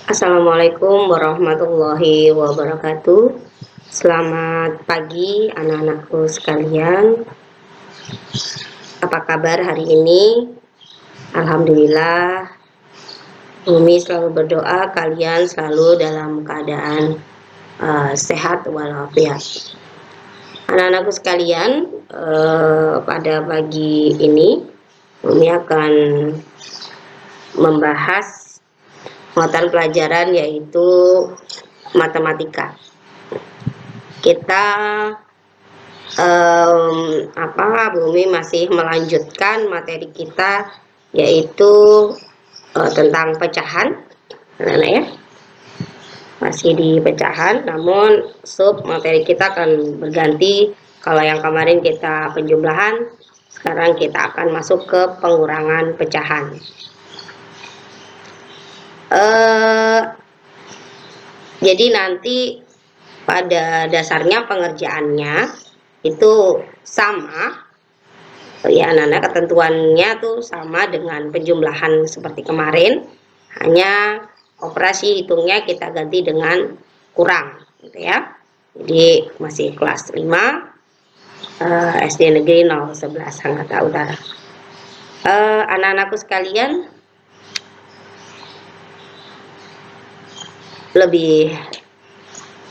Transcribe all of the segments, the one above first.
Assalamualaikum warahmatullahi wabarakatuh. Selamat pagi anak-anakku sekalian. Apa kabar hari ini? Alhamdulillah, Umi selalu berdoa kalian selalu dalam keadaan sehat walafiat. Anak-anakku sekalian, pada pagi ini Umi akan membahas mata pelajaran yaitu matematika. Kita Bumi masih melanjutkan materi kita yaitu tentang pecahan, anak-anak ya, masih di pecahan, namun sub materi kita akan berganti. Kalau yang kemarin kita penjumlahan, sekarang kita akan masuk ke pengurangan pecahan. Jadi nanti pada dasarnya pengerjaannya itu sama ya anak-anak, ketentuannya tuh sama dengan penjumlahan seperti kemarin, hanya operasi hitungnya kita ganti dengan kurang gitu ya. Jadi masih kelas 5 SD Negeri 011 Angkatan Udara. Anak-anakku sekalian, lebih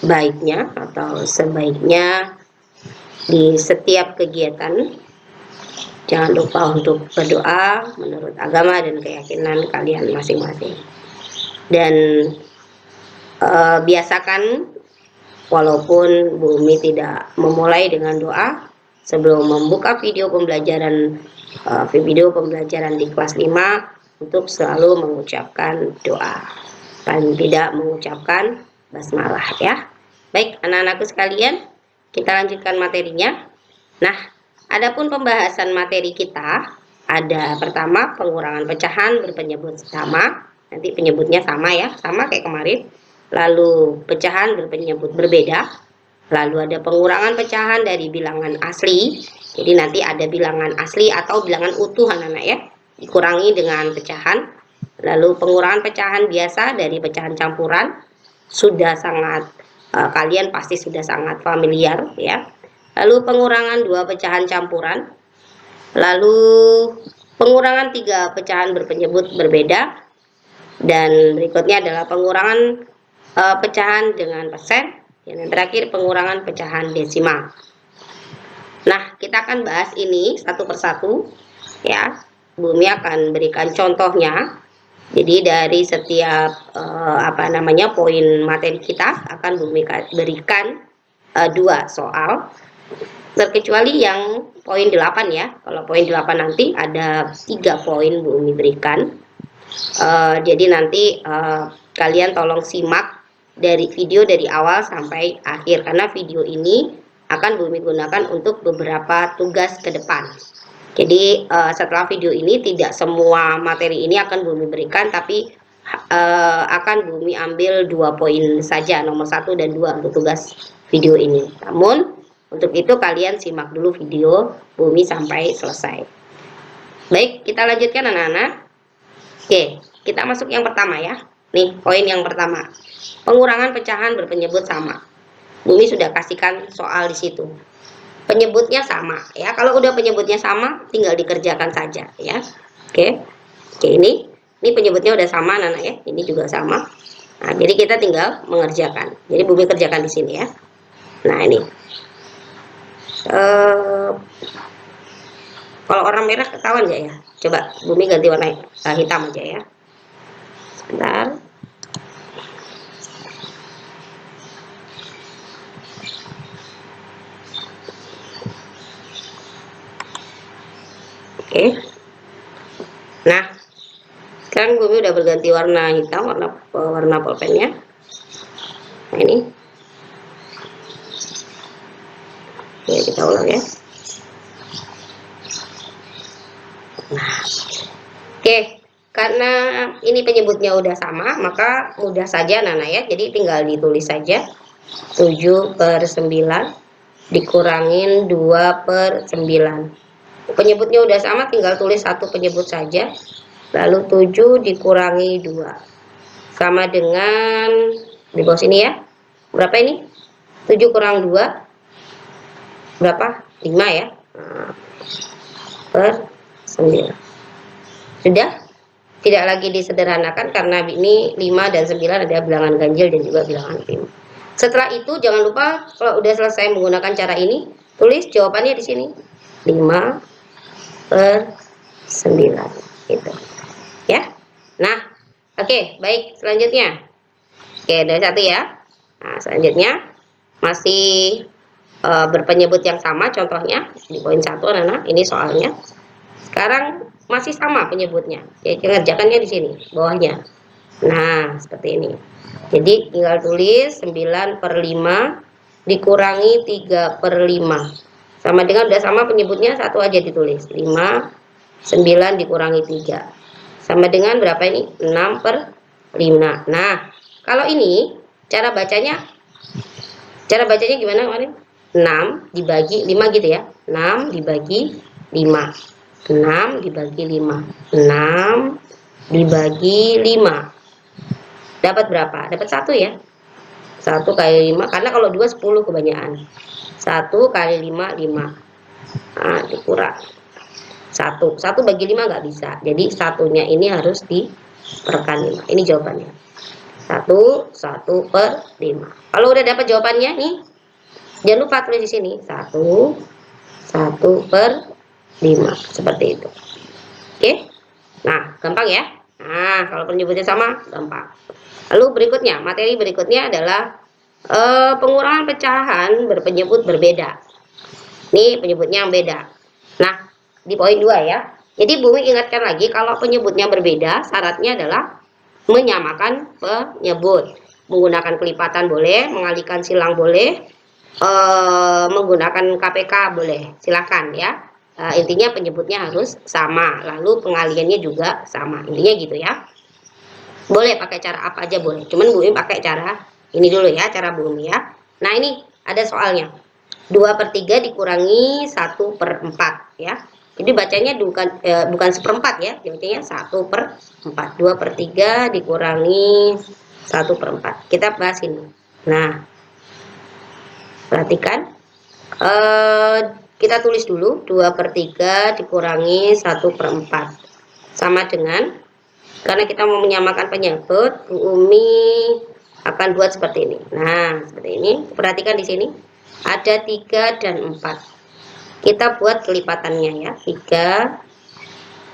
baiknya atau sebaiknya di setiap kegiatan jangan lupa untuk berdoa menurut agama dan keyakinan kalian masing-masing. Dan biasakan, walaupun Bumi tidak memulai dengan doa, sebelum membuka video pembelajaran di kelas 5 untuk selalu mengucapkan doa dan tidak mengucapkan basmalah ya. Baik anak-anakku sekalian, kita lanjutkan materinya. Nah, adapun pembahasan materi kita ada pertama pengurangan pecahan berpenyebut sama, nanti penyebutnya sama ya, sama kayak kemarin. Lalu pecahan berpenyebut berbeda. Lalu ada pengurangan pecahan dari bilangan asli. Jadi nanti ada bilangan asli atau bilangan utuh anak-anak ya, dikurangi dengan pecahan. Lalu pengurangan pecahan biasa dari pecahan campuran, sudah sangat kalian pasti sudah sangat familiar ya. Lalu pengurangan dua pecahan campuran. Lalu pengurangan 3 pecahan berpenyebut berbeda. Dan berikutnya adalah pengurangan pecahan dengan persen. Dan yang terakhir pengurangan pecahan desimal. Nah, kita akan bahas ini satu persatu ya. Bumi akan berikan contohnya. Jadi dari setiap poin materi kita akan Bumi berikan 2 soal, terkecuali yang poin 8 ya. Kalau poin 8 nanti ada 3 poin Bumi berikan. Jadi nanti kalian tolong simak dari video dari awal sampai akhir, karena video ini akan Bumi gunakan untuk beberapa tugas ke depan. Jadi setelah video ini tidak semua materi ini akan Bumi berikan, tapi akan Bumi ambil 2 poin saja, nomor 1 dan 2 untuk tugas video ini. Namun untuk itu kalian simak dulu video Bumi sampai selesai. Baik, kita lanjutkan anak-anak. Oke, kita masuk yang pertama ya. Nih, poin yang pertama. Pengurangan pecahan berpenyebut sama. Bumi sudah kasihkan soal di situ. Penyebutnya sama ya. Kalau udah penyebutnya sama, tinggal dikerjakan saja ya. Oke. Ini penyebutnya udah sama anak-anak ya. Ini juga sama. Nah, jadi kita tinggal mengerjakan. Jadi Bumi kerjakan di sini ya. Nah, ini. Kalau orang merah ketahuan nggak ya? Coba Bumi ganti warna hitam aja ya. Sebentar. Oke. Nah, sekarang Bumi udah berganti warna hitam, warna pulpennya. Nah, ini. Oke, kita ulang ya. Nah, oke, karena ini penyebutnya udah sama, maka mudah saja Nana ya. Jadi tinggal ditulis saja 7/9 dikurangin 2/9. Penyebutnya udah sama, tinggal tulis satu penyebut saja. Lalu 7 dikurangi 2 sama dengan di bawah sini ya. Berapa ini? 7 kurang 2 berapa? 5 ya. Nah, per 9. Sudah? Tidak lagi disederhanakan karena ini 5 dan 9 ada bilangan ganjil dan juga bilangan prima. Setelah itu jangan lupa kalau udah selesai menggunakan cara ini, tulis jawabannya di sini. 5 per 9 gitu. Ya. Nah, oke, baik, selanjutnya. Oke, dari satu ya. Nah, selanjutnya masih berpenyebut yang sama, contohnya di poin 1 anak-anak, ini soalnya. Sekarang masih sama penyebutnya. Ya, ngerjakannya di sini, bawahnya. Nah, seperti ini. Jadi tinggal tulis 9 per 5 dikurangi 3 per 5. Sama dengan udah sama penyebutnya, satu aja ditulis. 5, 9 dikurangi 3. Sama dengan berapa ini? 6 per 5. Nah, kalau ini cara bacanya gimana kemarin? 6 dibagi 5 gitu ya. 6 dibagi 5. 6 dibagi 5. 6 dibagi 5. Dapat berapa? Dapat 1 ya. 1 kali 5, karena kalau 2 10 kebanyakan. 1 kali 5 5. Nah, dikurang 1 bagi 5 nggak bisa. Jadi satunya ini harus diperkan 5. Ini jawabannya. 1 per 5. Kalau udah dapat jawabannya nih, jangan lupa tulis di sini 1 per 5 seperti itu. Oke. Nah, gampang ya. Nah, kalau penyebutnya sama, gampang. Lalu berikutnya, materi berikutnya adalah pengurangan pecahan berpenyebut berbeda. Ini penyebutnya yang beda. Nah, di poin 2 ya. Jadi Bumi ingatkan lagi, kalau penyebutnya berbeda, syaratnya adalah menyamakan penyebut. Menggunakan kelipatan boleh, mengalihkan silang boleh, menggunakan KPK boleh, silakan ya. Intinya penyebutnya harus sama, lalu pengaliannya juga sama, intinya gitu ya. Boleh pakai cara apa aja boleh, cuman Bumi pakai cara ini dulu ya, cara Bumi ya. Nah, ini ada soalnya. 2 per 3 dikurangi 1 per 4 ya. Jadi bacanya bukan seperempat ya, bacanya 1 per 4. 2 per 3 dikurangi 1 per 4. Kita bahas ini. Nah, perhatikan, kita tulis dulu 2 per 3 dikurangi 1 per 4 sama dengan, karena kita mau menyamakan penyebut, Bu Umi akan buat seperti ini. Nah, seperti ini. Perhatikan di sini ada 3 dan 4. Kita buat kelipatannya ya. 3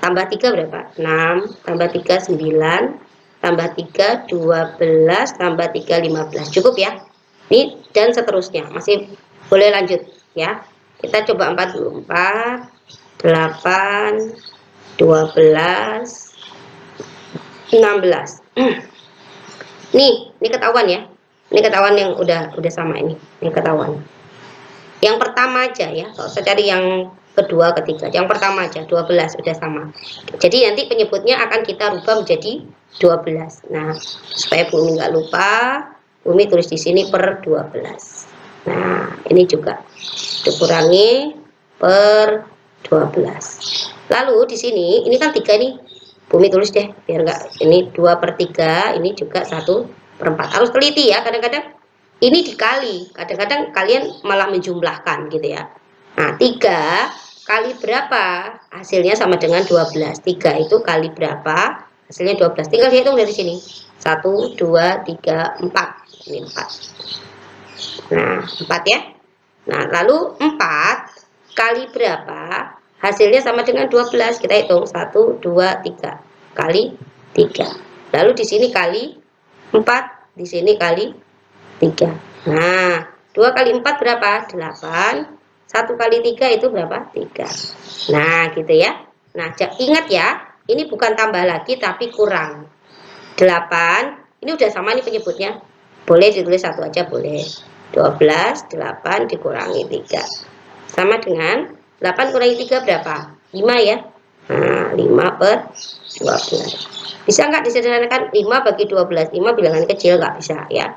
tambah 3 berapa? 6 tambah 3 9 tambah 3 12 tambah 3 15. Cukup ya. Ini dan seterusnya, masih boleh lanjut ya. Kita coba 44 8 12 16. Ini ketahuan ya. Ini ketahuan yang udah sama ini. Ini ketahuan. Yang pertama aja ya. Kalau saya cari yang kedua, ketiga. Yang pertama aja 12 udah sama. Jadi nanti penyebutnya akan kita rubah menjadi 12. Nah, supaya Bumi nggak lupa, Bumi tulis di sini per 12. Nah, ini juga dikurangi per 12. Lalu di sini, ini kan 3 nih. Bumi tulis deh, biar enggak, ini 2 per 3, ini juga 1 per 4. Harus teliti ya, kadang-kadang ini dikali, kadang-kadang kalian malah menjumlahkan gitu ya. Nah, 3 kali berapa? Hasilnya sama dengan 12. 3 itu kali berapa? Hasilnya 12. Tinggal dihitung dari sini. 1, 2, 3, 4. Ini 4. Nah, 4 ya. Nah, lalu 4 kali berapa? Hasilnya sama dengan 12. Kita hitung 1, 2, 3 kali 3. Lalu di sini kali 4, di sini kali 3. Nah, 2 kali 4 berapa? 8. 1 kali 3 itu berapa? 3. Nah, gitu ya. Nah, ingat ya, ini bukan tambah lagi tapi kurang. 8, ini udah sama nih penyebutnya. Boleh ditulis satu aja boleh. 12, 8 dikurangi 3. Sama dengan 8 kurangi 3 berapa? 5 ya. Nah, 5 per 12. Bisa nggak disederhanakan? 5 bagi 12. 5 bilangan kecil, nggak bisa ya.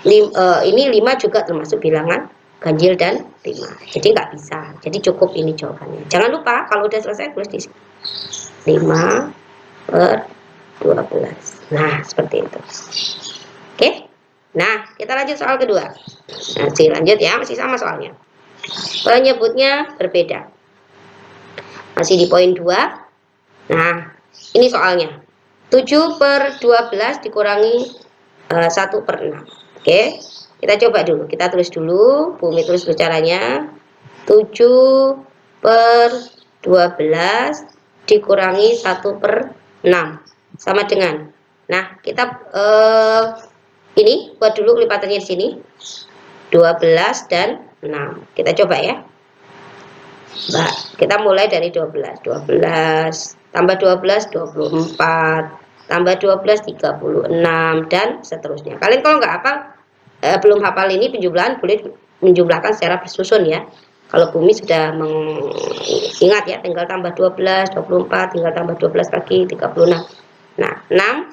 Ini 5 juga termasuk bilangan ganjil dan prima. Jadi nggak bisa. Jadi cukup ini jawabannya. Jangan lupa kalau udah selesai tulis di sini. 5 per 12. Nah, seperti itu. Oke. Nah, kita lanjut soal kedua. Masih lanjut ya, masih sama soalnya. Penyebutnya berbeda. Masih di poin 2. Nah, ini soalnya. 7/12 dikurangi 1/6. Oke. Kita coba dulu. Kita tulis dulu. Bumi tulis caranya. 7/12 dikurangi 1/6 sama dengan, nah kita ini buat dulu kelipatannya di sini 12 dan 6. Kita coba ya. Kita mulai dari 12 tambah 12 24 tambah 12 36 dan seterusnya. Kalian kalau nggak hafal belum hafal ini penjumlahan, boleh menjumlahkan secara bersusun ya. Kalau Bumi sudah mengingat ya, tinggal tambah 12, 24, tinggal tambah 12 lagi 36. Nah, 6,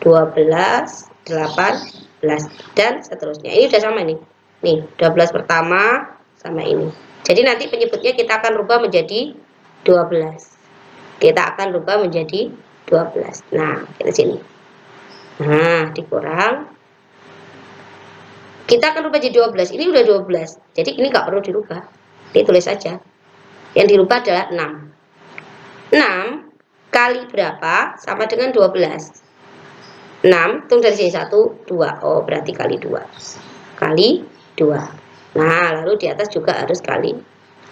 12, 18 dan seterusnya. Ini udah sama nih. Nih, 12 pertama sama ini. Jadi nanti penyebutnya kita akan rubah menjadi 12. Kita akan rubah menjadi 12. Nah, kita sini. Nah, dikurang. Kita akan rubah jadi 12. Ini udah 12. Jadi ini nggak perlu dirubah. Ditulis saja. Yang dirubah adalah 6. 6 kali berapa sama dengan 12. 6, hitung dari sini 1, 2. Oh, berarti kali 2. Kali 2. Nah, lalu di atas juga harus kali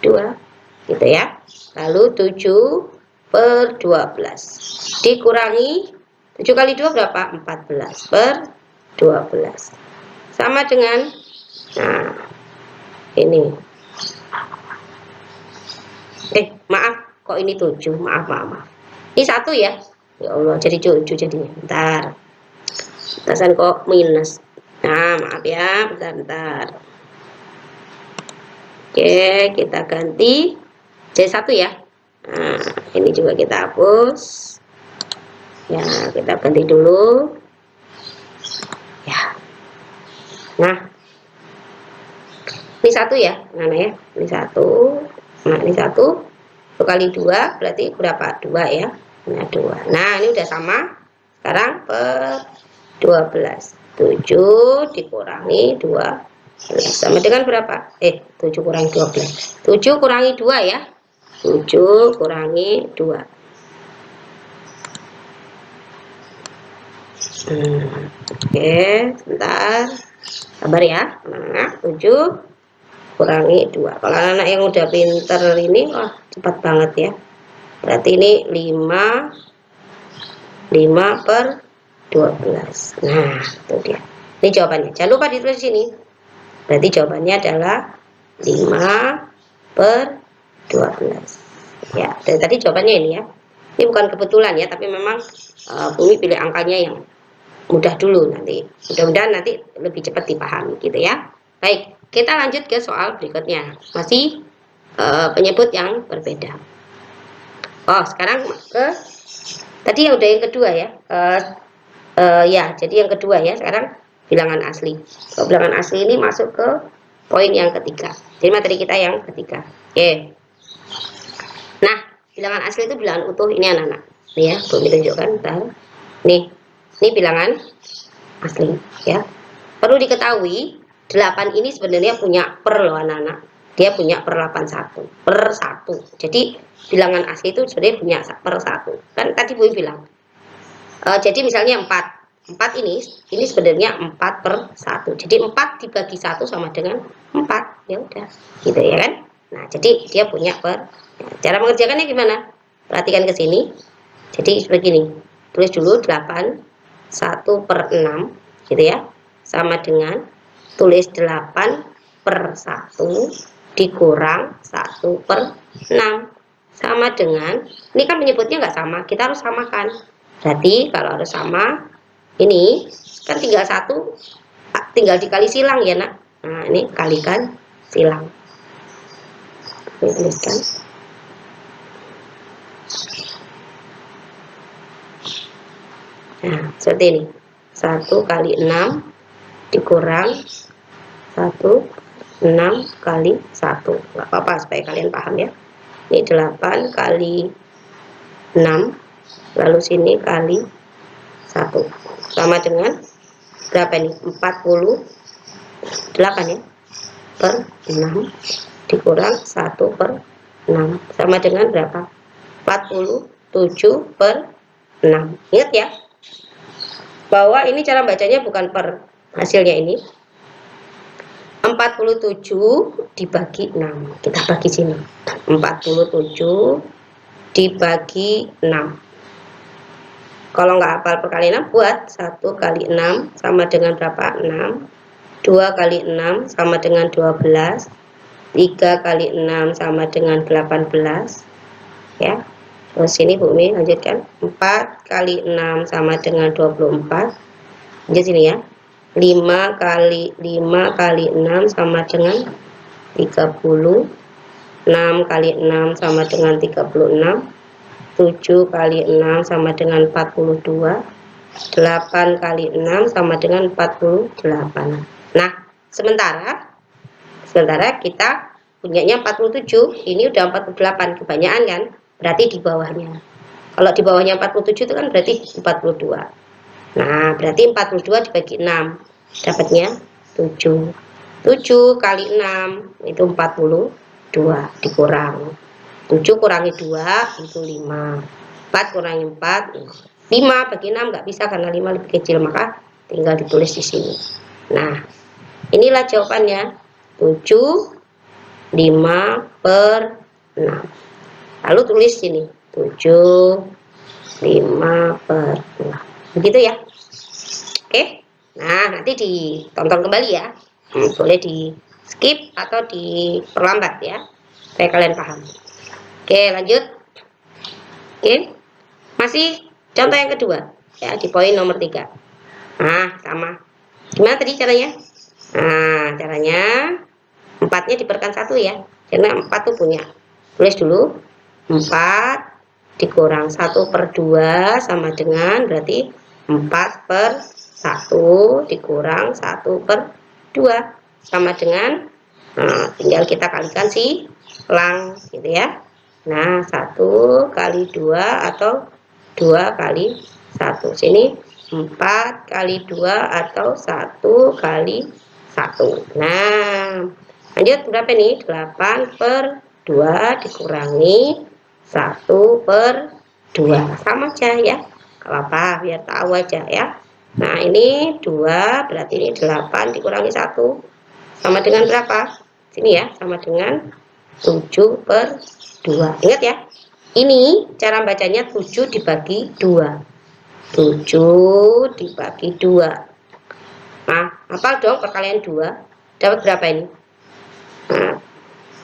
2. Gitu ya. Lalu 7/12 dikurangi 7 kali 2 berapa? 14/12 sama dengan, nah ini maaf, kok ini 7, maaf ini 1 ya. Ya Allah, jadi 7 jadinya. Bentar, batasan kok minus. Nah, maaf ya, bentar. Oke, kita ganti jadi 1 ya. Nah, ini juga kita hapus ya, kita ganti dulu ya. Nah, ini 1 ya, mana ya, ini 1. Nah, ini 1 kali 2 berarti berapa? 2 ya. Nah, 2. Nah, ini udah sama. Sekarang per 12. 7 dikurangi 2 sama dengan berapa? 7 kurangi 12. 7 kurangi 2 ya. 7 kurangi 2. Oke, sebentar. Sabar ya. Nah, 7 kurangi 2. Kalau anak yang udah pinter ini, wah cepat banget ya. Berarti ini 5/12. Nah, itu dia. Ini jawabannya. Jangan lupa ditulis di sini. Berarti jawabannya adalah 5/12. Ya, dari tadi jawabannya ini ya. Ini bukan kebetulan ya, tapi memang Bumi pilih angkanya yang mudah dulu, nanti mudah-mudahan nanti lebih cepat dipahami gitu ya. Baik, kita lanjut ke soal berikutnya. Masih penyebut yang berbeda. Oh, sekarang ke tadi yang udah yang kedua ya. Ya, jadi yang kedua ya, sekarang bilangan asli. Bilangan asli ini masuk ke poin yang ketiga. Jadi materi kita yang ketiga. Oke. Nah, bilangan asli itu bilangan utuh ini anak-anak. Nih ya, Bumi tunjukkan. Nih, ini bilangan asli ya. Perlu diketahui 8 ini sebenarnya punya per loh anak-anak. Dia punya per 81 per 1. Jadi bilangan asli itu sebenarnya punya per 1. Kan tadi Bumi bilang. Jadi misalnya 4 ini sebenarnya 4/1. Jadi 4 dibagi 1 sama dengan 4. Ya udah, gitu ya kan. Nah, jadi dia punya per. Cara mengerjakannya gimana? Perhatikan ke sini. Jadi begini. Tulis dulu 8 1/6 gitu ya. Sama dengan tulis 8/1 dikurang 1/6 sama dengan, ini kan menyebutnya nggak sama, kita harus samakan. Berarti kalau harus sama, ini kan tinggal 1, tinggal dikali silang ya nak. Nah, ini kalikan silang. Ini tuliskan. Nah, seperti ini. 1 kali 6 dikurang 1, 6 kali 1. Nggak apa-apa supaya kalian paham ya. Ini 8 kali 6 lalu sini kali 1 sama dengan berapa nih? 48 ya, per 6 dikurang 1 per 6 sama dengan berapa? 47 per 6. Ingat ya, bahwa ini cara bacanya bukan per hasilnya ini. 47 dibagi 6. Kita bagi sini. 47 dibagi 6. Kalau nggak hafal perkalian, buat 1 kali 6 sama dengan berapa? 6. 2 kali 6 sama dengan 12. 3 kali 6 sama dengan 18. Ya. Terus sini Bumi lanjutkan. 4 kali 6 sama dengan 24. Lanjut sini ya. 5 kali 6 sama dengan 30. 6 kali 6 sama dengan 36. 7 kali 6 sama dengan 42. 8 kali 6 sama dengan 48. Nah, sementara kita punyanya 47, ini udah 48, kebanyakan kan? Berarti di bawahnya. Kalau di bawahnya 47 itu kan berarti 42. Nah, berarti 42 dibagi 6, dapatnya 7. 7 kali 6 itu 42, dikurang 7 kurangi 2 itu 5. 4 kurangi 4, 5 bagi 6 nggak bisa karena 5 lebih kecil, maka tinggal ditulis di sini. Nah, inilah jawabannya, 7, 5 per 6. Lalu tulis sini 7, 5 per 6. Begitu ya. Oke. Nah, nanti ditonton kembali ya. Boleh di skip atau diperlambat ya, supaya kalian paham. Oke, lanjut. Oke. Masih contoh yang kedua ya, di poin nomor 3. Nah, sama. Gimana tadi caranya? Nah, caranya 4-nya diperkan 1 ya. Karena 4 tuh punya. Tulis dulu. 4 dikurang 1 per 2 sama dengan berarti 4 per 1 dikurang 1 per 2 sama dengan, nah, tinggal kita kalikan silang gitu ya. Nah, 1 kali 2 atau 2 kali 1. Sini 4 kali 2 atau 1 kali 1. Nah, lanjut berapa nih? 8 per 2 dikurangi 1 per 2. Sama aja ya. Gak apa-apa, biar tahu aja ya. Nah, ini 2, berarti ini 8 dikurangi 1. Sama dengan berapa? Sini ya, sama dengan 7 per 2. Ingat ya, ini cara bacanya 7 dibagi 2. 7 dibagi 2. Nah, hafal dong perkalian 2. Dapat berapa ini? Nah,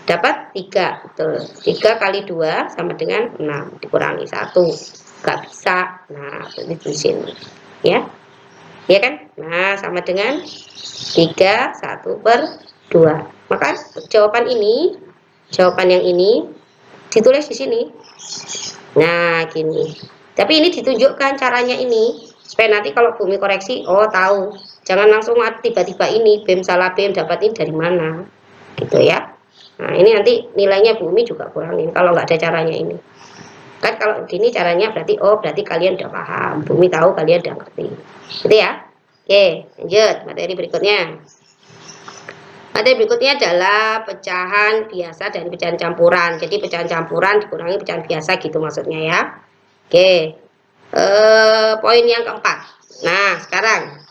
dapat 3. Betul. 3 kali 2 sama dengan 6. Dikurangi 1. Gak bisa. Nah, berarti di sini. Ya. Ya kan? Nah, sama dengan 3, 1 per 2. Maka jawaban yang ini ditulis di sini. Nah, gini. Tapi ini ditunjukkan caranya ini, supaya nanti kalau Bumi koreksi, oh tahu. Jangan langsung tiba-tiba ini BEM salah BEM, dapat ini dari mana. Gitu ya. Nah, ini nanti nilainya Bumi juga kurangin kalau nggak ada caranya ini. Kan kalau gini caranya berarti, oh berarti kalian udah paham. Bumi tahu, kalian udah ngerti. Gitu ya. Oke, lanjut materi berikutnya. Materi berikutnya adalah pecahan biasa dan pecahan campuran. Jadi pecahan campuran dikurangi pecahan biasa gitu maksudnya ya. Oke. Poin yang keempat. Nah, sekarang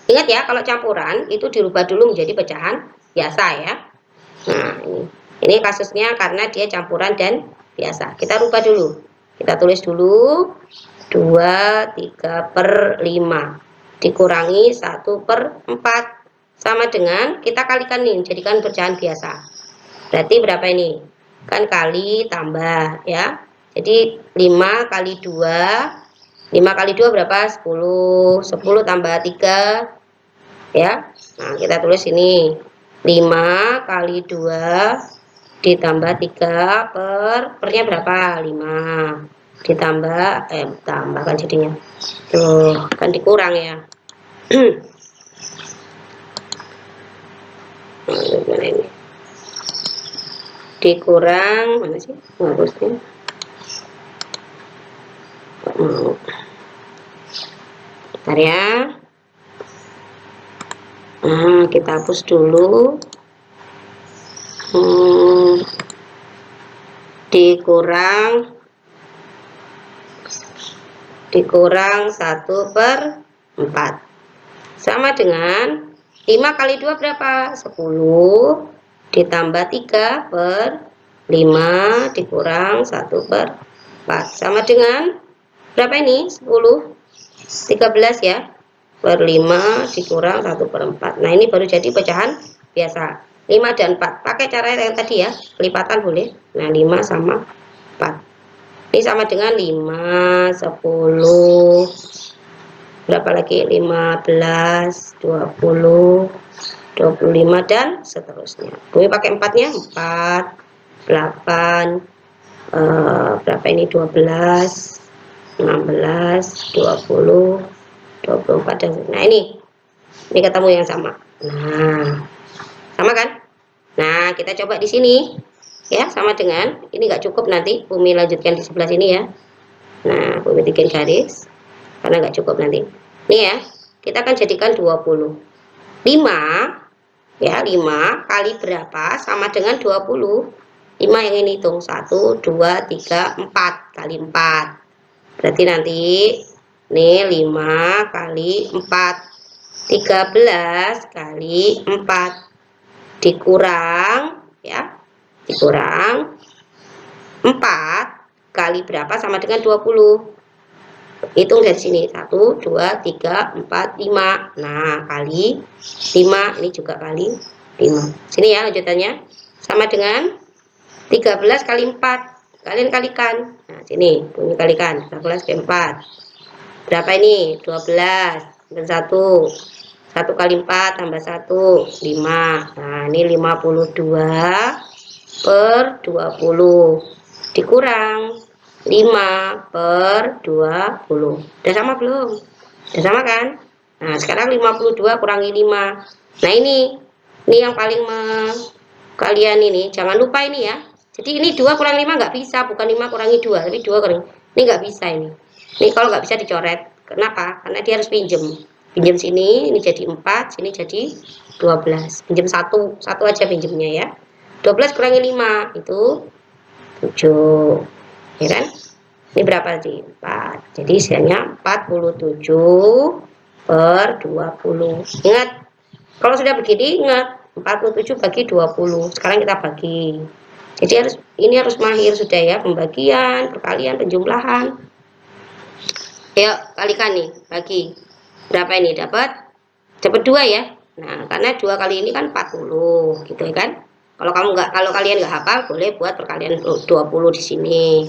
ingat ya, kalau campuran itu dirubah dulu menjadi pecahan biasa ya. Nah, ini kasusnya karena dia campuran dan biasa. Kita rubah dulu. Kita tulis dulu 2, 3 per 5 dikurangi 1 per 4 sama dengan, kita kalikan nih, jadikan pecahan biasa. Berarti berapa ini? Kan kali tambah ya. Jadi 5 kali 2, 5 kali 2 berapa? 10. 10 tambah 3 ya. Nah, kita tulis ini 5 kali 2 ditambah 3 pernya berapa? 5 ditambah tambahkan jadinya. Tuh, kan dikurang ya. Mana ini? Dikurang mana sih? Harusnya Bentar ya. Nah, kita hapus dulu. Dikurang 1/4 sama dengan 5 kali 2 berapa? 10 ditambah 3/5 dikurang 1/4 sama dengan berapa ini? 10 13 ya, per 5 dikurang 1/4. Nah, ini baru jadi pecahan biasa. 5 dan 4 pakai cara yang tadi ya, kelipatan boleh. Nah, 5 sama 4 ini sama dengan 5 10 berapa lagi, 15 20 25 dan seterusnya. Bumi pakai 4-nya 4 8 berapa ini, 12 16 20 24 dan nah ini ketemu yang sama. Nah, sama kan? Nah, kita coba di sini ya, sama dengan ini nggak cukup, nanti Bumi lanjutkan di sebelah sini ya. Nah, Bumi bikin garis karena nggak cukup nanti. Ini ya, kita akan jadikan 20. 5 ya, 5 kali berapa sama dengan 20. 5 yang ini hitung 1 2 3 4 kali 4. Berarti nanti nih 5 kali 4 13 kali 4 dikurang ya, dikurang 4 kali berapa sama dengan 20. Hitung dari sini 1 2 3 4 5. Nah, kali 5 ini juga kali 5. Sini ya lanjutannya sama dengan 13 kali 4. Kalian kalikan. Nah, sini Bumi kalikan 13 kali 4 berapa ini? 12 dan 1 kali 4 tambah 1 5. Nah, ini 52/20 dikurang 5/20. Udah sama belum? Udah sama kan? Nah, sekarang 52 kurangi 5. Nah, ini yang paling kalian ini jangan lupa ini ya. Jadi ini 2 kurang 5 nggak bisa, bukan 5 kurangi 2, tapi 2 kurangi. Ini nggak bisa ini. Ini kalau nggak bisa dicoret. Kenapa? Karena dia harus pinjem. Pinjem sini, ini jadi 4, sini jadi 12. Pinjem 1 aja pinjemnya ya. 12 kurangi 5 itu 7. Ya kan? Ini berapa sih? 4. Jadi isinya 47/20. Ingat, kalau sudah begini ingat 47 bagi 20. Sekarang kita bagi. Jadi ini harus mahir sudah ya, pembagian, perkalian, penjumlahan. Ayo kalikan nih, bagi. Berapa ini dapat? Dapat 2 ya. Nah, karena 2 kali ini kan 40 gitu ya kan. Kalau kalian nggak hafal boleh buat perkalian 20 di sini.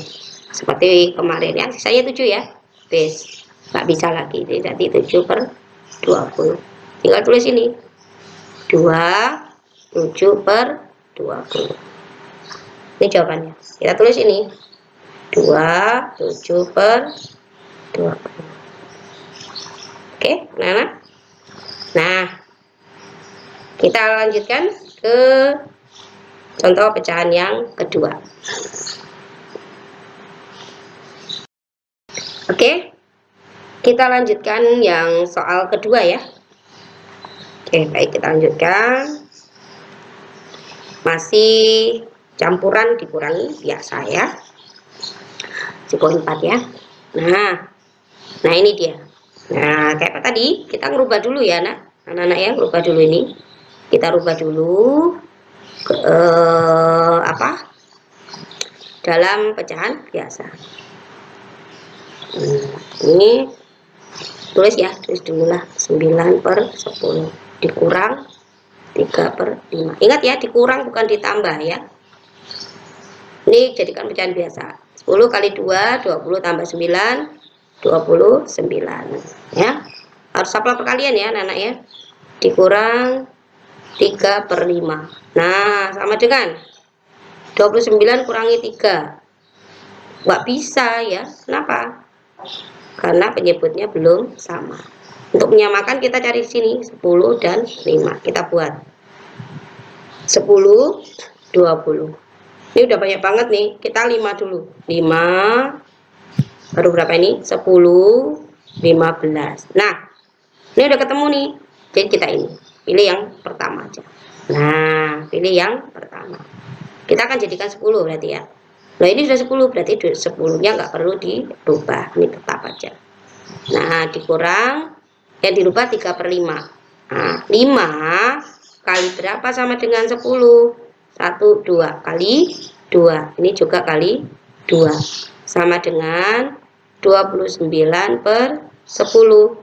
Seperti kemarin ya, saya 7 ya. Bes. Nggak bisa lagi. Jadi 7/20. Tinggal tulis ini. 7/20. Ini jawabannya. Kita tulis ini. 7/20. Oke, nah. Nah, kita lanjutkan ke contoh pecahan yang kedua. Oke, kita lanjutkan yang soal kedua ya. Oke, baik, kita lanjutkan. Masih campuran dikurangi biasa ya. 4 ya. Nah ini dia. Nah, kayak apa tadi? Kita ngerubah dulu ya, anak-anak ya, ngerubah dulu ini. Kita rubah dulu ke dalam pecahan biasa. Ini tulis ya, tulis dulu lah. 9/10 dikurang 3/5. Ingat ya, dikurang bukan ditambah ya. Ini jadikan pecahan biasa. 10 kali 2 20 tambah 9 29 ya. Harus hafal perkalian ya anak-anak ya. Dikurang 3/5. Nah, sama dengan 29 kurangi 3. Nggak bisa ya. Kenapa? Karena penyebutnya belum sama. Untuk menyamakan kita cari di sini 10 dan 5. Kita buat 10 20. Ini udah banyak banget nih. Kita 5 dulu. 5 baru berapa ini? 10, 15. Nah, ini udah ketemu nih. Jadi kita ini pilih yang pertama aja. Nah, pilih yang pertama. Kita akan jadikan 10 berarti ya. Nah, ini sudah 10, berarti 10-nya nggak perlu dirubah. Ini tetap aja. Nah, dikurang, yang dirubah 3/5. Nah, 5 kali berapa sama dengan 10? 1, 2 kali 2. Ini juga kali 2. Sama dengan 29/10.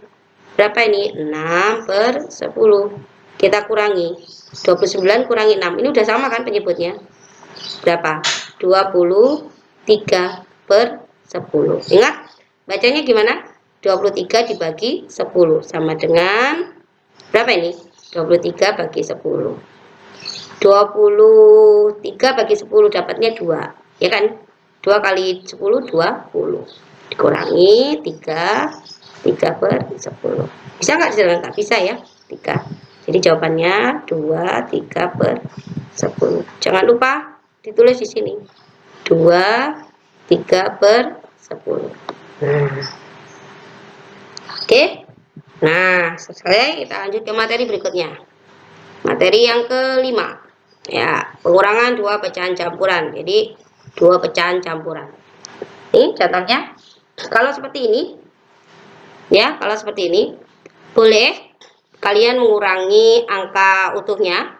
Berapa ini? 6/10. Kita kurangi 29 kurangi 6. Ini udah sama kan penyebutnya? Berapa? 23/10. Ingat bacanya gimana? 23 dibagi 10 sama dengan berapa ini? 23 bagi 10. 23 bagi 10 dapatnya 2, ya kan? 2 kali 10 20. Dikurangi 3/10. Bisa nggak disederhanakan? Nggak bisa ya, 3. Jadi jawabannya 23/10. Jangan lupa ditulis di sini 23/10. Nah, oke. Nah, selesai. Kita lanjut ke materi berikutnya. Materi yang kelima, ya, pengurangan 2 pecahan campuran. Jadi 2 pecahan campuran. Ini contohnya. Kalau seperti ini, ya, kalau seperti ini, boleh kalian mengurangi angka utuhnya,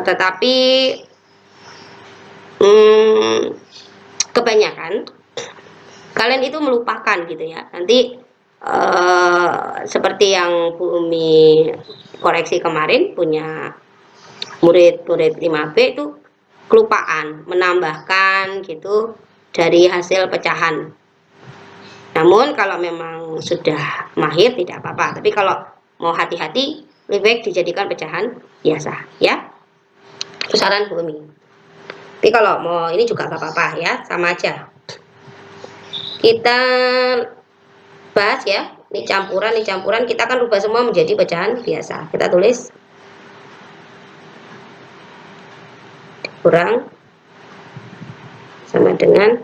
tetapi kebanyakan kalian itu melupakan gitu ya. Nanti seperti yang Bu Umi koreksi kemarin, punya murid-murid 5B itu kelupaan menambahkan gitu dari hasil pecahan. Namun kalau memang sudah mahir tidak apa-apa, tapi kalau mau hati-hati lebih baik dijadikan pecahan biasa ya. Itu saran Bu Umi. Tapi kalau mau ini juga gak apa-apa ya, sama aja. Kita bahas ya, ini campuran kita akan rubah semua menjadi pecahan biasa. Kita tulis kurang sama dengan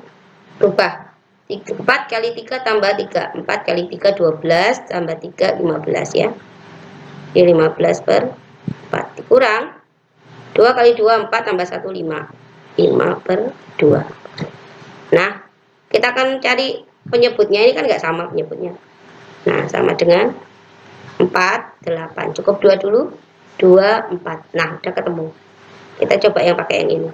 rubah 4 kali 3 tambah 3, 4 kali 3 12 tambah 3 15 ya. Ini 15/4 dikurang 2 kali 2 4 tambah 1 5, 5/2. Nah, kita akan cari penyebutnya, ini kan nggak sama penyebutnya. Nah, sama dengan 4 8. Cukup 2 dulu, 2 4. Nah, udah ketemu. Kita coba yang pakai yang ini.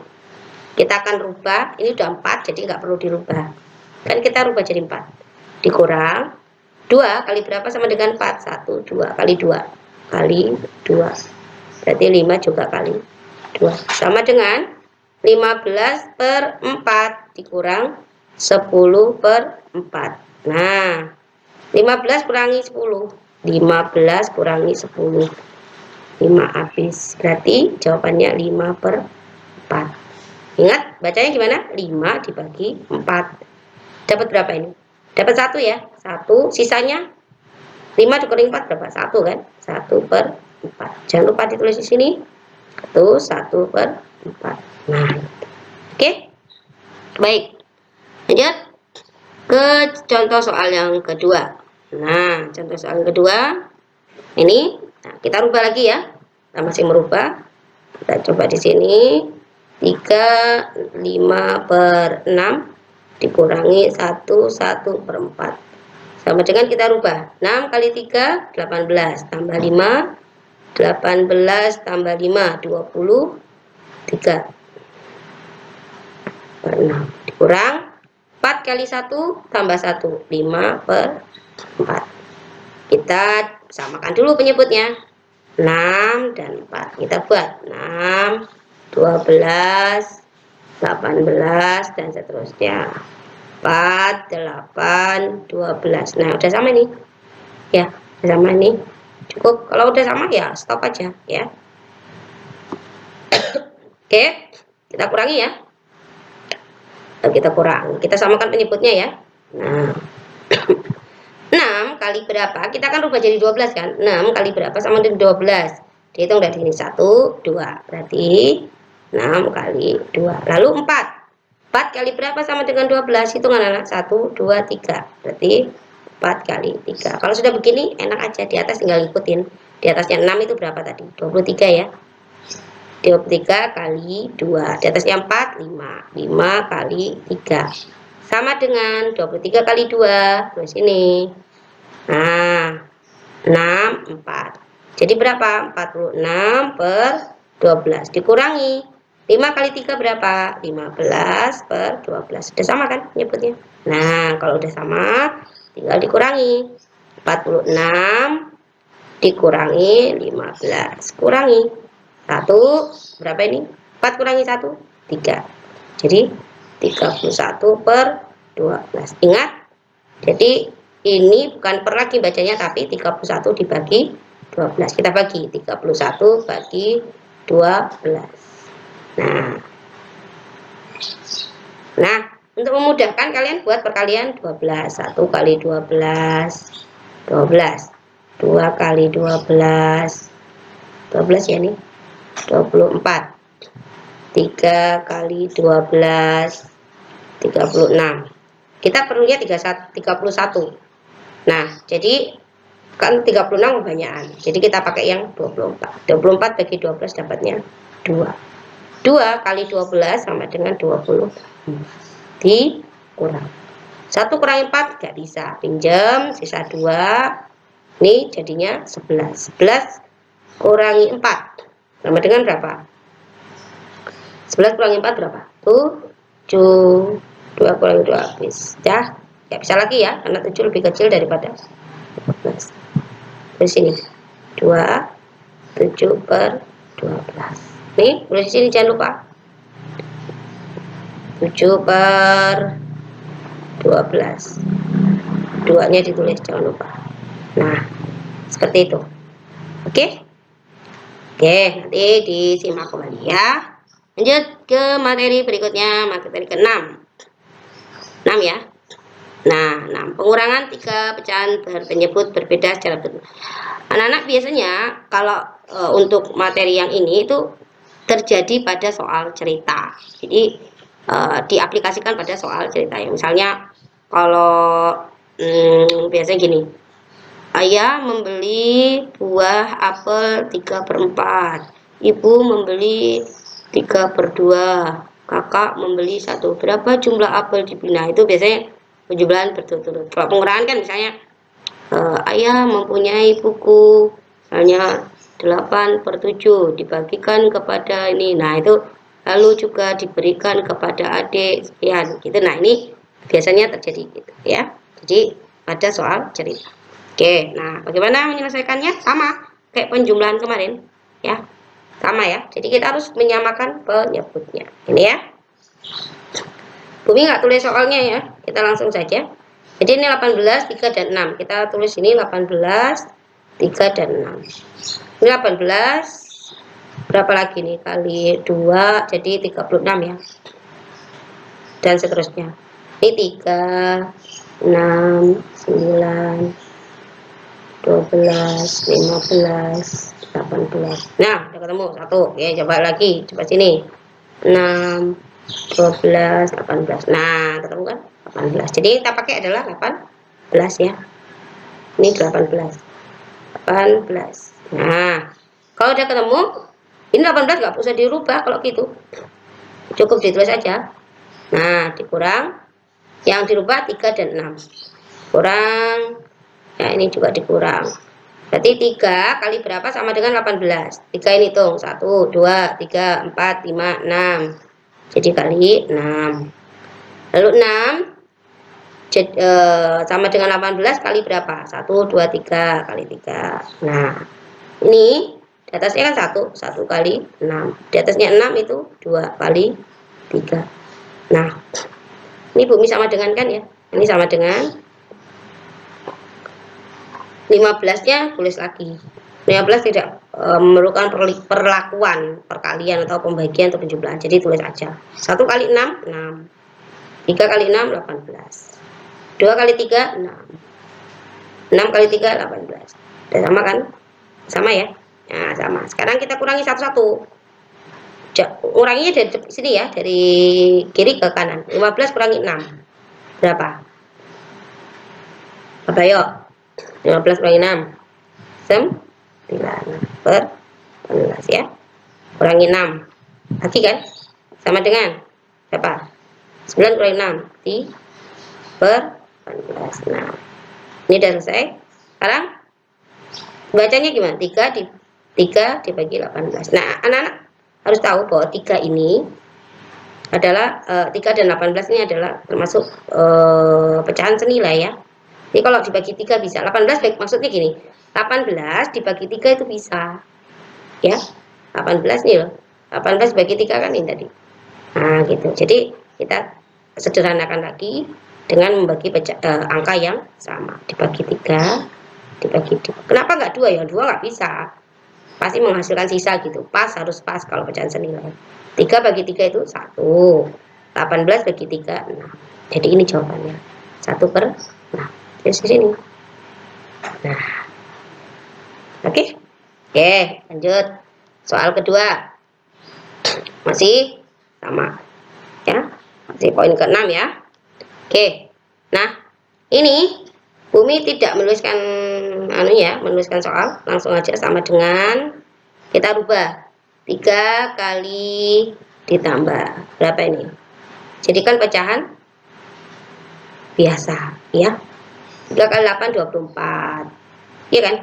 Kita akan rubah, ini udah 4 jadi nggak perlu dirubah. Kan kita rubah jadi 4. Dikurang 2 kali berapa sama dengan 4? 1 2 kali 2 kali 2. Berarti 5 juga kali 2. Sama dengan 15/4 dikurang 10/4. Nah, 15 kurangi 10. 15 kurangi 10. 5 habis. Berarti jawabannya 5/4. Ingat bacanya gimana? 5 dibagi 4. Dapat berapa ini? Dapat 1 ya. 1, sisanya 5 dikurangi 4 berapa? 1 kan? 1/4. Jangan lupa ditulis di sini. Itu 1/4. Nah, oke. Baik. Lanjut ke contoh soal yang kedua. Nah, contoh soal yang kedua ini, nah, kita rubah lagi ya. Kita masih merubah. Kita coba di sini 35/6 dikurangi 1/4 sama dengan kita rubah 6 kali 3 18 tambah 5 18 tambah 5 23/6 dikurang 4 kali 1 tambah 1 5/4. Kita samakan dulu penyebutnya 6 dan 4. Kita buat 6 12 18 dan seterusnya 4 8 12. Nah, udah sama ini ya, udah sama ini. Cukup. Kalau udah sama ya stop aja ya. Oke, kita kurangi ya. Kita kurang, kita samakan penyebutnya ya. Nah, 6 kali berapa? Kita akan rubah jadi 12 kan. 6 kali berapa sama dengan 12? Dihitung dari sini 1 2. Berarti 6 kali 2. Lalu 4. 4 kali berapa sama dengan 12? Hitung anak-anak. 1, 2, 3. Berarti 4 kali 3. Kalau sudah begini enak aja, di atas tinggal ikutin. Di atasnya 6 itu berapa tadi? 23 ya. 23 kali 2. Di atasnya 4, 5. 5 kali 3. Sama dengan 23 kali 2. Terus ini. Nah, 6, 4. Jadi berapa? 46 per 12. Dikurangi 5 kali 3 berapa? 15 per 12. Udah sama kan nyebutnya? Nah, kalau udah sama, tinggal dikurangi. 46 dikurangi 15. Kurangi. 1, berapa ini? 4 kurangi 1, 3. Jadi 31 per 12. Ingat, jadi ini bukan per lagi bacanya, tapi 31 dibagi 12. Kita bagi 31 bagi 12. Nah, nah untuk memudahkan kalian buat perkalian 12. 1 kali 12, 12. 2 kali 12, 12 ya nih, 24. 3 kali 12, 36. Kita perlunya 31. Nah, jadi kan 36 kebanyakan. Jadi kita pakai yang 24. 24 bagi 12 dapatnya 2. 2 kali 12 sama dengan 20. Dikurang. 1 kurangi 4 nggak bisa. Pinjam sisa 2. Ini jadinya 11. 11 kurangi 4 sama dengan berapa? 11 kurangi 4 berapa? 7. 2 kurangi 2 habis. Ya, nggak bisa lagi ya, karena 7 lebih kecil daripada 14. Terus sini 2, 7 per 12. Nih, tulis di sini jangan lupa. 7 per 12. 2-nya ditulis jangan lupa. Nah, seperti itu. Oke? Oke, nanti disimak kembali ya. Lanjut ke materi berikutnya, materi ke-6. 6 ya. Nah, 6. Pengurangan 3 pecahan penyebut berbeda secara bentuk. Anak-anak biasanya kalau untuk materi yang ini itu terjadi pada soal cerita. Jadi diaplikasikan pada soal cerita. Misalnya kalau biasanya gini. Ayah membeli buah apel 3/4. Ibu membeli 3/2. Kakak membeli 1. Berapa jumlah apel di Bina? Itu biasanya penjumlahan berturut-turut. Kalau pengurangan kan misalnya ayah mempunyai buku misalnya 8/7 dibagikan kepada ini. Nah, itu lalu juga diberikan kepada adik sekian gitu. Nah, ini biasanya terjadi gitu ya. Jadi pada soal cerita. Oke, nah bagaimana menyelesaikannya? Sama kayak penjumlahan kemarin ya. Sama ya. Jadi kita harus menyamakan penyebutnya. Ini ya. Bumi nggak tulis soalnya ya. Kita langsung saja. Jadi ini 18, 3 dan 6. Kita tulis ini 18, 3 dan 6. Ini 18 berapa lagi nih? Kali 2 jadi 36 ya. Dan seterusnya. Ini 3, 6, 9, 12, 15, 18. Nah, udah ketemu satu. Oke, coba lagi. Coba sini. 6, 12, 18. Nah, ketemu kan? 18. Jadi kita pakai adalah 18 ya. Ini 18. 18. Nah, kalau udah ketemu, ini 18 nggak usah dirubah kalau gitu. Cukup ditulis aja. Nah, dikurang. Yang dirubah 3 dan 6. Kurang. Ya, ini juga dikurang. Berarti 3 kali berapa sama dengan 18. 3 ini hitung. 1, 2, 3, 4, 5, 6. Jadi kali 6. Lalu 6 sama dengan 18 kali berapa? 1, 2, 3 kali 3. Nah, ini di atasnya kan 1. 1 kali 6. Di atasnya 6 itu 2 kali 3. Nah, ini bumi sama dengan kan ya? Ini sama dengan 15-nya tulis lagi. 15 tidak memerlukan perlakuan perkalian atau pembagian atau penjumlahan. Jadi tulis aja. 1 kali 6, 6. 3 kali 6, 18. 2 kali 3, 6. 6 kali 3, 18. Udah sama kan? Sama ya? Nah, sama. Sekarang kita kurangi satu-satu. Kuranginya dari sini ya, dari kiri ke kanan. 15 kurangi 6 berapa? Apa yuk? 15 kurangi 6 9 per 18 ya. Kurangi 6 lagi kan, sama dengan berapa? 9 kurangi 6 per 18. Nah, ini udah selesai. Sekarang bacanya gimana? 3 dibagi 18. Nah, anak-anak harus tahu bahwa 3 ini adalah 3 dan 18 ini adalah termasuk pecahan senilai ya. Jadi kalau dibagi 3 bisa. 18 maksudnya gini, 18 dibagi 3 itu bisa. Ya. 18 nih loh. 18 bagi 3 kan ini tadi. Nah, gitu. Jadi kita sederhanakan lagi dengan membagi angka yang sama. Dibagi 3, dibagi 2. Kenapa nggak 2 ya? 2 nggak bisa. Pasti menghasilkan sisa gitu. Pas, harus pas kalau pecahan senilai. 3 bagi 3 itu 1. 18 bagi 3, 6. Jadi ini jawabannya. 1 per 6. Di sini. Nah, oke. Oke, lanjut. Soal kedua. Masih sama. Ya. Masih poin ke-6 ya. Oke. Nah, ini Bumi tidak menuliskan menuliskan soal, langsung aja sama dengan kita rubah 3 kali ditambah berapa ini? Jadikan pecahan biasa ya. 3 kali 8 24. Iya kan?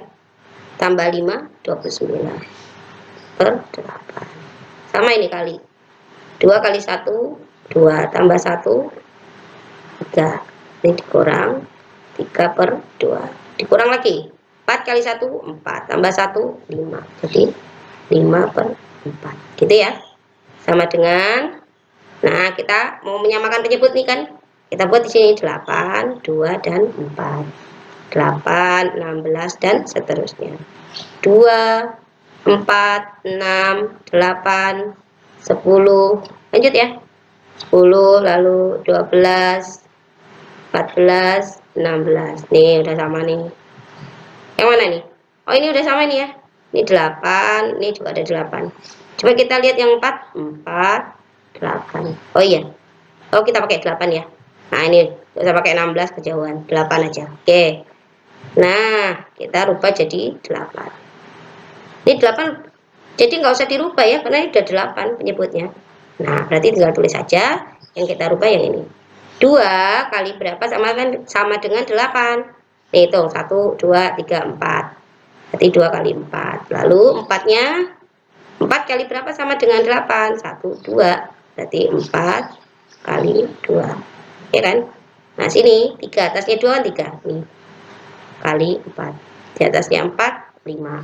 Tambah 5 29 per 8. Sama ini kali. 2 kali 1 2 tambah 1 3. Ini dikurang 3 per 2. Dikurang lagi. 4 kali 1 4 tambah 1 5. Jadi 5 per 4. Gitu ya. Sama dengan, nah kita mau menyamakan penyebut nih kan. Kita buat di sini 8, 2 dan 4. 8, 16 dan seterusnya. 2, 4, 6, 8, 10. Lanjut ya. 10 lalu 12, 14, 16. Nih udah sama nih. Yang mana nih? Oh, ini udah sama nih ya. Ini 8, ini juga ada 8. Coba kita lihat yang 4, 8. Oh iya. Oh, kita pakai 8 ya. Nah, ini kita pakai 16 kejauhan. 8 aja. Oke. Nah, kita rubah jadi 8. Ini 8, jadi nggak usah dirubah ya, karena ini udah 8 penyebutnya. Nah, berarti tinggal tulis saja yang kita rubah yang ini. 2 kali berapa sama dengan 8. Nih, hitung 1, 2, 3, 4. Berarti 2 kali 4. Lalu 4-nya 4 kali berapa sama dengan 8? 1, 2. Berarti 4 kali 2. Ya kan? Nah, sini 3, atasnya 2 kan 3. Nih. Kali 4. Di atasnya 4, 5.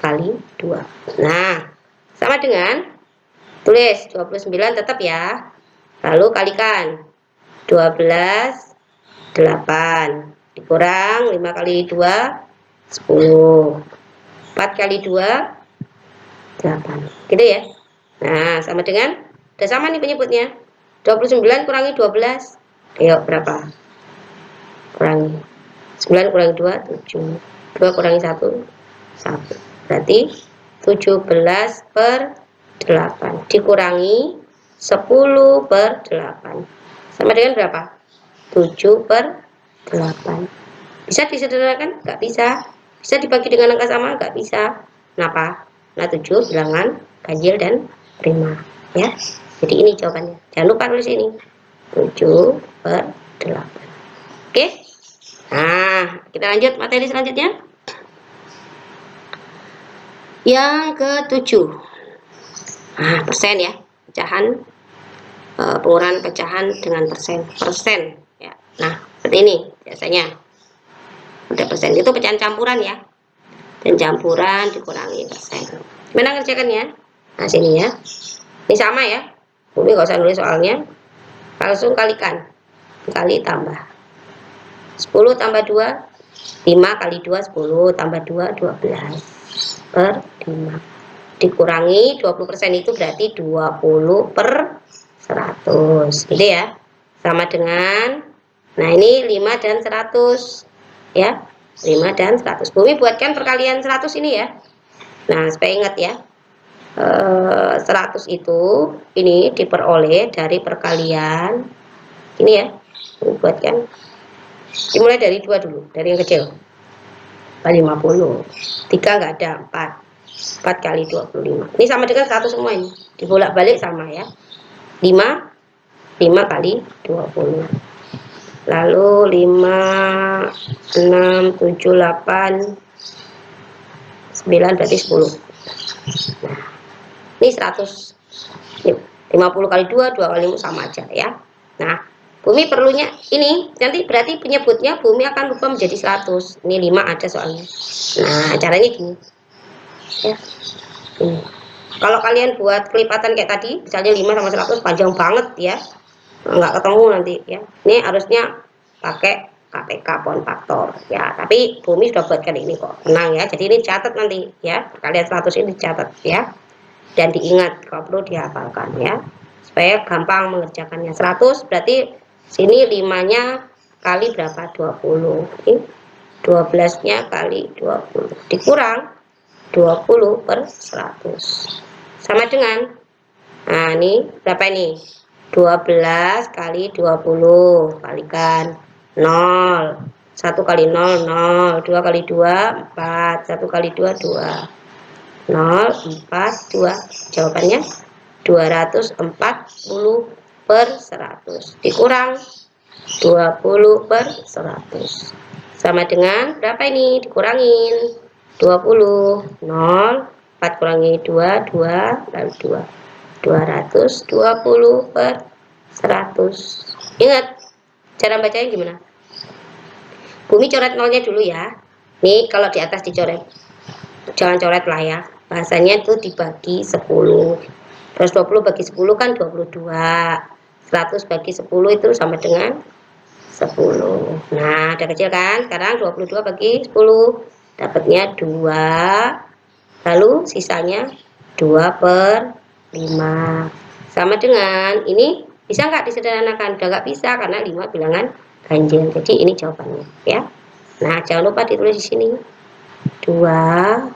Kali 2. Nah, sama dengan tulis 29 tetap ya. Lalu kalikan 12, 8. Dikurang 5 kali 2, 10. 4 kali 2, 8. Gitu ya. Nah, sama dengan, udah sama nih penyebutnya. 29 kurangi 12. Ayo, berapa? Kurangi. 9 kurangi 2, 7. 2 kurangi 1, 1. Berarti 17 per 8. Dikurangi 10 per 8. Sama dengan berapa? 7 per 8. Bisa disederhanakan? Nggak bisa. Bisa dibagi dengan angka sama? Nggak bisa. Kenapa? Nah, 7 bilangan ganjil dan prima. Ya. Jadi ini jawabannya. Jangan lupa tulis ini. 7 per 8. Oke? Nah, kita lanjut materi selanjutnya. Yang ke-7. Nah, persen ya. Pecahan, penguraian pecahan dengan persen. Persen. Ya. Nah, seperti ini biasanya. Udah persen itu pecahan campuran ya. Dan campuran dikurangi persen. Gimana ngerjakannya? Nah, sini ya. Ini sama ya. Bumi nggak usah nulis soalnya. Langsung kalikan. Kali tambah. 10 tambah 2, 5 kali 2, 10 tambah 2, 12 per 5. Dikurangi 20% itu berarti 20 per 100. Gitu ya. Sama dengan, nah ini 5 dan 100. Ya. 5 dan 100. Bumi buatkan perkalian 100 ini ya. Nah, supaya ingat ya. 100 itu ini diperoleh dari perkalian ini ya, ini buatkan dimulai dari 2 dulu, dari yang kecil 50, 3 nggak ada, 4 kali 25 ini sama dengan 100 semua, ini dibolak balik sama ya, 5 kali 20, lalu 5 6 7 8 9 berarti 10. Nah ini 100, 50 kali 2 kali 5 sama aja ya. Nah bumi perlunya ini nanti berarti penyebutnya bumi akan berubah menjadi 100. Ini 5 ada soalnya. Nah caranya gini ya, ini kalau kalian buat kelipatan kayak tadi misalnya 5 sama 100 panjang banget ya, nggak ketemu nanti ya. Ini harusnya pakai KPK pohon faktor ya, tapi bumi sudah buatkan ini kok, tenang ya. Jadi ini catat nanti ya, kalian 100 ini dicatat ya, dan diingat kalau perlu dihafalkan ya, supaya gampang mengerjakannya. 100 berarti sini 5 nya kali berapa, 20, ini 12 nya kali 20 dikurang 20 per 100 sama dengan, nah ini berapa ini, 12 kali 20 kalikan 0, 1 kali 0 0, 2 kali 2 4, 1 kali 2 2, 0 4 2, jawabannya 240 per 100 dikurang 20 per 100 sama dengan berapa ini, dikurangin 20, 0 4 kurangi 2 2 lalu 2, 220 per 100. Ingat cara bacanya gimana, bumi coret nolnya dulu ya. Nih kalau di atas dicoret, jangan coret lah ya, bahasanya itu dibagi 10, terus 20 bagi 10 kan 22, 100 bagi 10 itu sama dengan 10. Nah udah kecil kan, sekarang 22 bagi 10 dapatnya 2, lalu sisanya 2 per 5 sama dengan ini. Bisa nggak disederhanakan? Udah nggak bisa karena 5 bilangan ganjil, jadi ini jawabannya ya. Nah jangan lupa ditulis di sini 2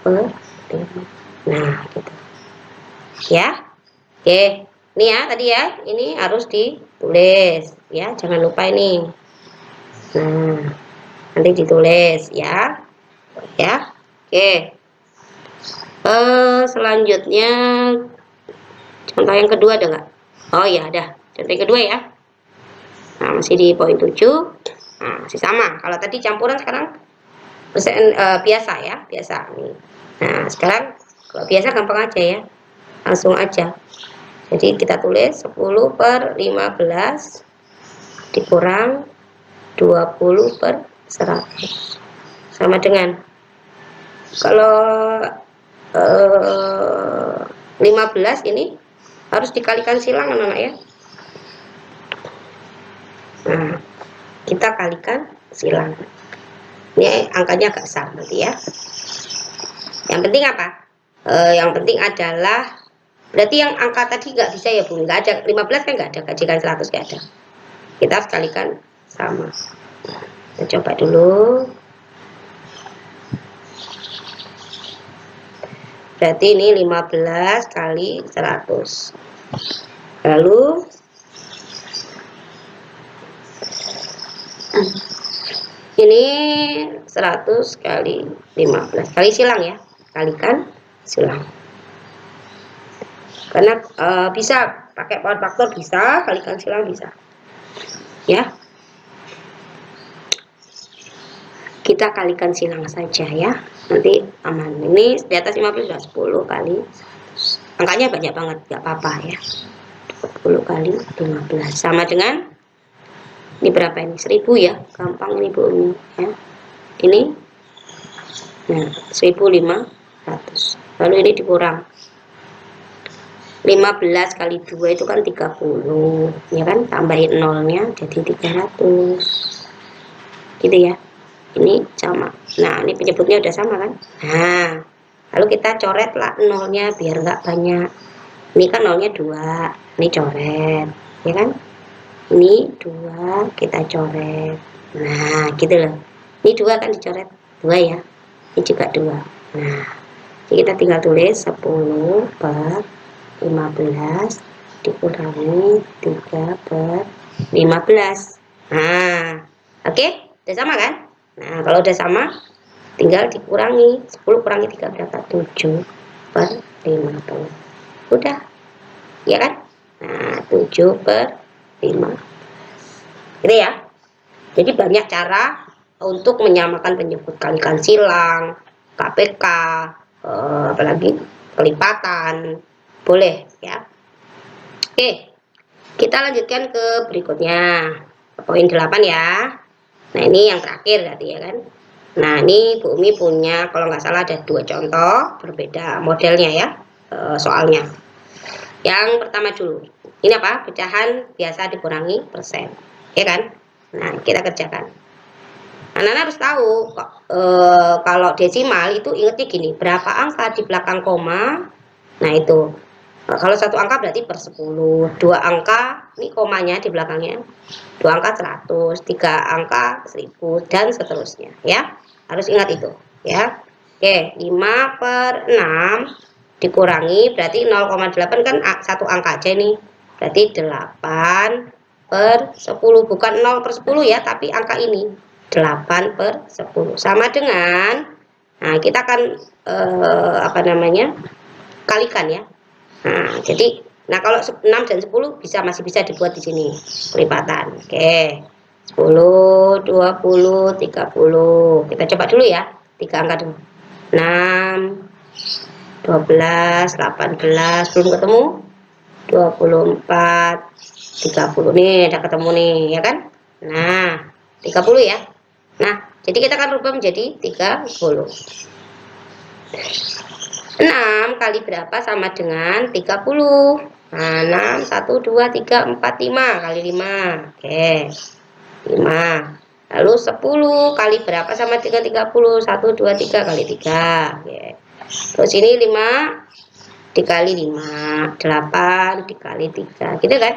per 5. Nah gitu ya. Oke ini ya tadi ya, ini harus ditulis ya, jangan lupa ini. Nah nanti ditulis ya ya. Oke selanjutnya contoh yang kedua ada nggak? Oh ya ada, contoh yang kedua ya. Nah masih di poin 7. Nah masih sama, kalau tadi campuran sekarang persen, biasa ya, biasa nih. Nah sekarang kalau biasa gampang aja ya, langsung aja. Jadi kita tulis 10 per 15 dikurang 20 per 100 sama dengan, kalau 15 ini harus dikalikan silang anak-anak ya. Nah kita kalikan silang, ini angkanya agak besar nanti ya. Yang penting apa, yang penting adalah berarti yang angka tadi nggak bisa ya Bu, nggak ada 15 kan, nggak ada, gajikan 100 nggak ada, kita harus kalikan sama. Kita coba dulu, berarti ini 15 kali 100, lalu ini 100 kali 15 kali silang ya, kalikan silang karena bisa pakai power faktor, bisa kalikan silang bisa ya. Kita kalikan silang saja ya, nanti aman. Ini di atas 15 sudah 10 kali 100, angkanya banyak banget, nggak apa-apa ya. 20 kali 15 sama dengan, ini berapa ini, 1000 ya, gampang ini Bu ya. Ini nah 1500, lalu ini dikurang 15 kali 2 itu kan 30 ya kan, tambahin nolnya jadi 300 gitu ya. Ini sama, nah ini penyebutnya udah sama kan. Nah lalu kita coret lah nolnya biar nggak banyak, ini kan nolnya 2, ini coret ya kan, ini 2 kita coret, nah gitu loh. Ini 2 kan dicoret 2 ya, ini juga 2. Nah Jadi kita tinggal tulis 10 per 15 dikurangi 3 per 15. Nah, oke, udah sama kan? Nah, kalau udah sama, tinggal dikurangi. 10 kurangi 3 berapa? 7 per 50. Udah, ya kan? Nah, 7 per 5. Gitu ya. Jadi banyak cara untuk menyamakan penyebut, kalikan silang, KPK, apalagi kelipatan, boleh ya. Oke, kita lanjutkan ke berikutnya, poin 8 ya. Nah, ini yang terakhir berarti ya kan. Nah, ini Bu Umi punya, kalau nggak salah ada 2 contoh berbeda modelnya ya, soalnya. Yang pertama dulu, ini apa? Pecahan biasa dikurangi persen, ya kan? Nah, kita kerjakan. Anak-anak harus tahu kalau desimal itu ingetnya gini, berapa angka di belakang koma. Nah, itu kalau satu angka berarti per 10, dua angka ini komanya di belakangnya, dua angka 100, tiga angka 1000 dan seterusnya ya. Harus ingat itu ya. Oke, 5 per 6 dikurangi berarti 0,8 kan satu angka aja nih. Berarti 8 per 10, bukan 0 per 10 ya, tapi angka ini 8 per 10 sama dengan, nah kita akan apa namanya, kalikan ya. Nah, jadi kalau 6 dan 10 masih bisa dibuat di sini kelipatan. Oke. 10, 20, 30. Kita coba dulu ya. 3 angka dulu. 6, 12, 18, belum ketemu. 24, 30. Nih, udah ketemu nih, ya kan? Nah, 30 ya. Nah, jadi kita akan rubah menjadi 30. 6 kali berapa sama dengan 30? Nah, 6, 1, 2, 3, 4, 5 kali 5. Oke, 5. Lalu 10 kali berapa sama dengan 30? 1, 2, 3 kali 3. Oke. Terus ini 5 dikali 5, 8 dikali 3, gitu kan?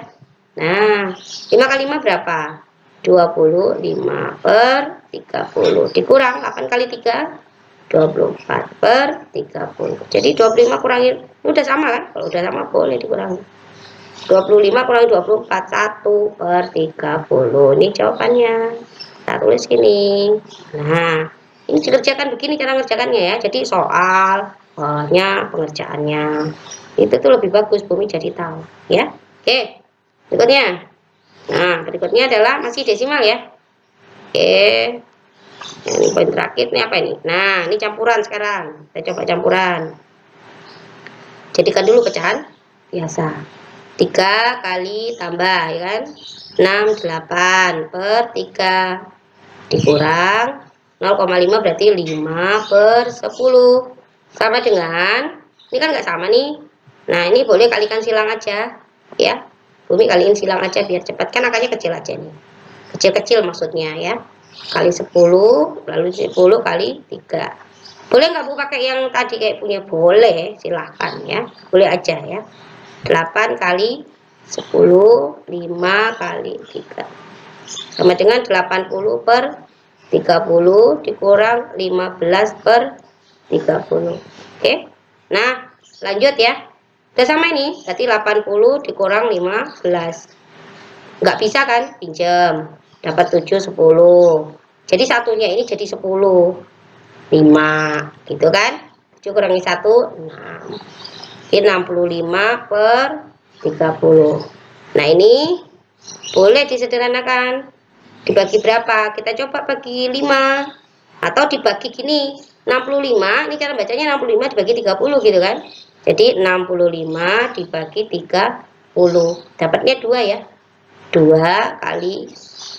Nah, 5 kali 5 berapa? 25 per 30. Dikurang 8 kali 3, 24 per 30. Jadi 25 kurangi, ini udah sama kan? Kalau udah sama boleh dikurangi. 25 kurangi 24, 1 per 30. Ini jawabannya. Kita tulis gini. Nah, ini dikerjakan begini cara mengerjakannya ya. Jadi soal, pengerjaannya. Itu tuh lebih bagus, Bumi jadi tahu. Ya. Oke, berikutnya. Nah, berikutnya adalah masih desimal ya. Oke. Nah, ini poin terakhir nih apa ini? Nah, ini campuran sekarang. Kita coba campuran. Jadikan dulu pecahan biasa. 3 kali tambah ya kan? 6, 8 per 3 dikurang 0,5 berarti 5 per 10. Sama dengan, ini kan nggak sama nih. Nah, ini boleh kalikan silang aja ya. Bumi kaliin silang aja biar cepat, kan angkanya kecil aja nih. Kecil-kecil maksudnya ya. Kali 10, lalu 10 kali 3. Boleh nggak Bu pakai yang tadi kayak punya? Boleh, silahkan ya. Boleh aja ya. 8 kali 10, 5 kali 3. Sama dengan 80 per 30 dikurang 15 per 30. Oke. Nah, lanjut ya. Udah sama ini, berarti 80 dikurang 15. Nggak bisa kan? Pinjam. Dapat 7, 10. Jadi satunya ini jadi 10. 5 gitu kan, 7 kurangi 1 6. Ini 65 per 30. Nah, ini boleh disederhanakan, dibagi berapa? Kita coba bagi 5 atau dibagi gini, 65 ini cara bacanya 65 dibagi 30 gitu kan. Jadi 65 dibagi 30 dapatnya 2 ya. 2 kali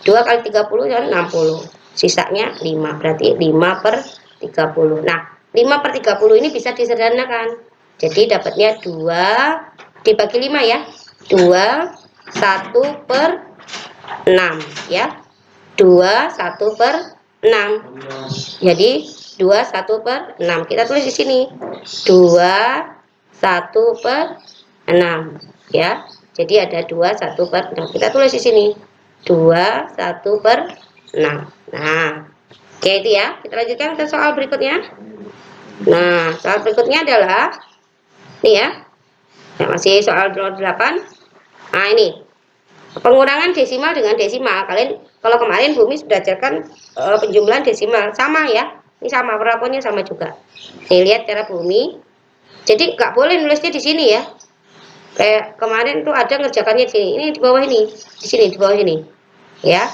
30 kan 60, sisanya 5, berarti 5 per 30. Nah, 5 per 30 ini bisa disederhanakan. Jadi dapatnya 2 dibagi 5 ya. 2, 1 per 6 ya. 2, 1 per 6. Jadi 2, 1 per 6. Kita tulis di sini. 2, 1 per 6 ya. Jadi ada 2, 1 per 6. Kita tulis di sini. 2, 1 per 6. Nah, oke itu ya. Kita lanjutkan ke soal berikutnya. Nah, soal berikutnya adalah nih ya. Nah, masih soal 8. Nah, ini pengurangan desimal dengan desimal. Kalian kalau kemarin Bumi sudah ajarkan penjumlahan desimal sama ya. Ini sama, perlakuannya sama juga. Nih lihat cara Bumi. Jadi nggak boleh nulisnya di sini ya. Kayak kemarin tuh ada ngerjakannya di sini. Ini di bawah ini. Di sini di bawah ini. Ya.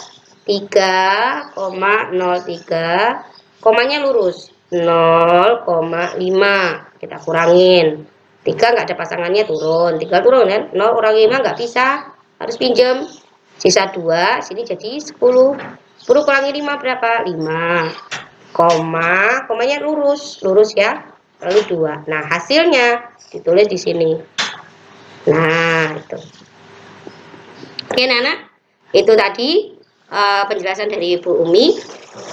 3,03, komanya lurus. 0,5 kita kurangin. 3 nggak ada pasangannya, turun. 3 turun kan, 0 kurangi 5 nggak bisa, harus pinjem. Sisa 2, sini jadi 10. 10 kurangi 5 berapa? 5. Komanya lurus lurus ya, lalu 2. Nah, hasilnya ditulis di sini. Nah, itu. Oke Nana, itu tadi penjelasan dari Ibu Umi.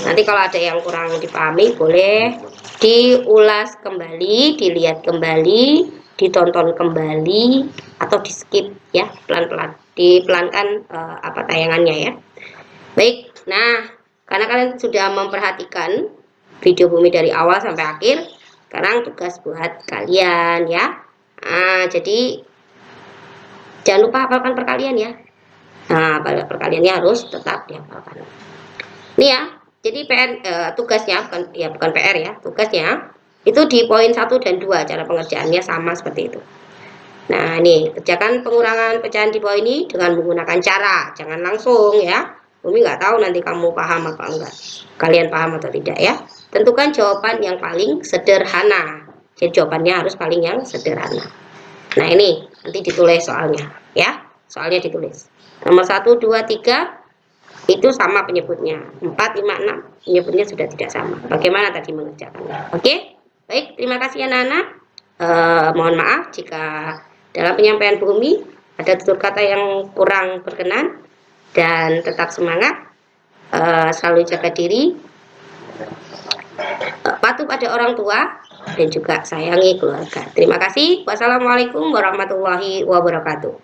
Nanti kalau ada yang kurang dipahami boleh diulas kembali, dilihat kembali, ditonton kembali, atau di skip ya, pelan-pelan, dipelankan tayangannya ya. Baik, nah karena kalian sudah memperhatikan video Bumi dari awal sampai akhir, sekarang tugas buat kalian ya. Nah, jadi jangan lupa hafalkan perkalian ya. Nah, perkaliannya harus tetap dihafalkan. Ini ya, jadi tugasnya bukan PR ya, tugasnya itu di poin 1 dan 2, cara pengerjaannya sama seperti itu. Nah, ini kerjakan pengurangan pecahan di bawah ini dengan menggunakan cara, jangan langsung ya. Umi nggak tahu nanti kamu paham apa enggak, kalian paham atau tidak ya. Tentukan jawaban yang paling sederhana. Jadi jawabannya harus paling yang sederhana. Nah, ini nanti ditulis soalnya ya, soalnya ditulis. Nomor 1, 2, 3 itu sama penyebutnya. 4, 5, 6 penyebutnya sudah tidak sama. Bagaimana tadi mengerjakannya? Oke, baik, terima kasih anak-anak. Mohon maaf jika dalam penyampaian Bumi ada tutur kata yang kurang berkenan, dan tetap semangat, selalu jaga diri, patuh pada orang tua, dan juga sayangi keluarga. Terima kasih. Wassalamualaikum warahmatullahi wabarakatuh.